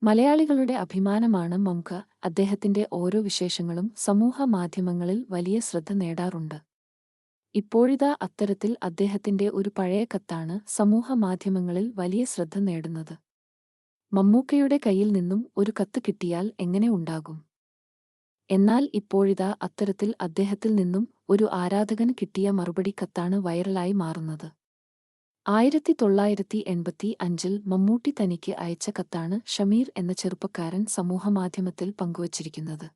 മലയാളികളുടെ അഭിമാനമാണ് മംക. അദ്ദേഹത്തിന്റെ ഓരോ വിശേഷങ്ങളും സമൂഹ മാധ്യമങ്ങളിൽ വലിയ ശ്രദ്ധ നേടാറുണ്ട്. ഇപ്പോഴിതാ അത്തരത്തിൽ അദ്ദേഹത്തിന്റെ ഒരു പഴയ കത്താണ് സമൂഹ മാധ്യമങ്ങളിൽ വലിയ ശ്രദ്ധ നേടുന്നത്. മമ്മൂക്കയുടെ കയ്യിൽ നിന്നും ഒരു കത്ത് കിട്ടിയാൽ എങ്ങനെ ഉണ്ടാകും? എന്നാൽ ഇപ്പോഴിതാ അത്തരത്തിൽ അദ്ദേഹത്തിൽ നിന്നും ഒരു ആരാധകന് കിട്ടിയ മറുപടി കത്താണ് വൈറലായി മാറുന്നത്. 1985-ൽ മമ്മൂട്ടി തനിക്ക് അയച്ച കത്താണ് ഷമീർ എന്ന ചെറുപ്പക്കാരൻ സമൂഹമാധ്യമത്തിൽ പങ്കുവച്ചിരിക്കുന്നത്.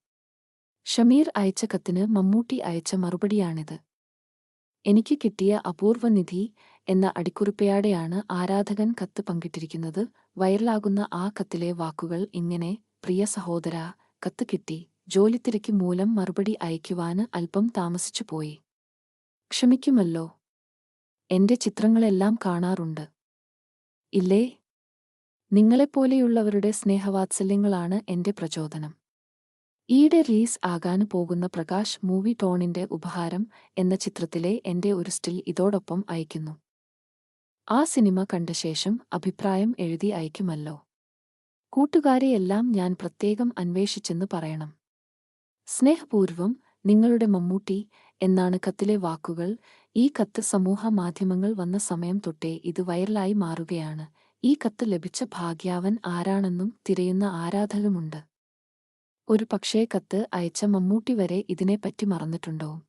ഷമീർ അയച്ച കത്തിന് മമ്മൂട്ടി അയച്ച മറുപടിയാണിത്. എനിക്ക് കിട്ടിയ അപൂർവ നിധി എന്ന അടിക്കുറിപ്പോടെയാണ് ആരാധകൻ കത്ത് പങ്കിട്ടിരിക്കുന്നത്. വൈറലാകുന്ന ആ കത്തിലെ വാക്കുകൾ ഇങ്ങനെ: പ്രിയ സഹോദരാ, കത്ത് കിട്ടി. ജോലിത്തിരക്ക് മൂലം മറുപടി അയക്കുവാന് അല്പം താമസിച്ചുപോയി. ക്ഷമിക്കുമല്ലോ. എന്റെ ചിത്രങ്ങളെല്ലാം കാണാറുണ്ട് ഇല്ലേ? നിങ്ങളെപ്പോലെയുള്ളവരുടെ സ്നേഹവാത്സല്യങ്ങളാണ് എന്റെ പ്രചോദനം. ഈയിടെ റിലീസ് ആകാന് പോകുന്ന പ്രകാശ് മൂവി ടോണിന്റെ ഉപഹാരം എന്ന ചിത്രത്തിലെ എന്റെ ഒരു സ്റ്റിൽ ഇതോടൊപ്പം അയക്കുന്നു. ആ സിനിമ കണ്ട ശേഷം അഭിപ്രായം എഴുതി അയക്കുമല്ലോ. കൂട്ടുകാരെയെല്ലാം ഞാൻ പ്രത്യേകം അന്വേഷിച്ചെന്ന് പറയണം. സ്നേഹപൂർവ്വം, നിങ്ങളുടെ മമ്മൂട്ടി എന്നാണ് കത്തിലെ വാക്കുകൾ. ഈ കത്ത് സമൂഹ മാധ്യമങ്ങൾ വന്ന സമയം തൊട്ടേ ഇത് വൈറലായി മാറുകയാണ്. ഈ കത്ത് ലഭിച്ച ഭാഗ്യവാൻ ആരാണെന്നും തിരയുന്ന ആരാധകരുമുണ്ട്. ഒരു പക്ഷേ കത്ത് അയച്ച മമ്മൂട്ടി വരെ ഇതിനെപ്പറ്റി മറന്നിട്ടുണ്ടോ?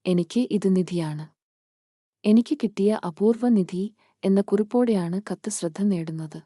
എനിക്ക് ഇത് നിധിയാണ്. എനിക്ക് കിട്ടിയ അപൂർവ നിധി എന്ന കുറിപ്പോടെയാണ് കത്ത് ശ്രദ്ധ നേടുന്നത്.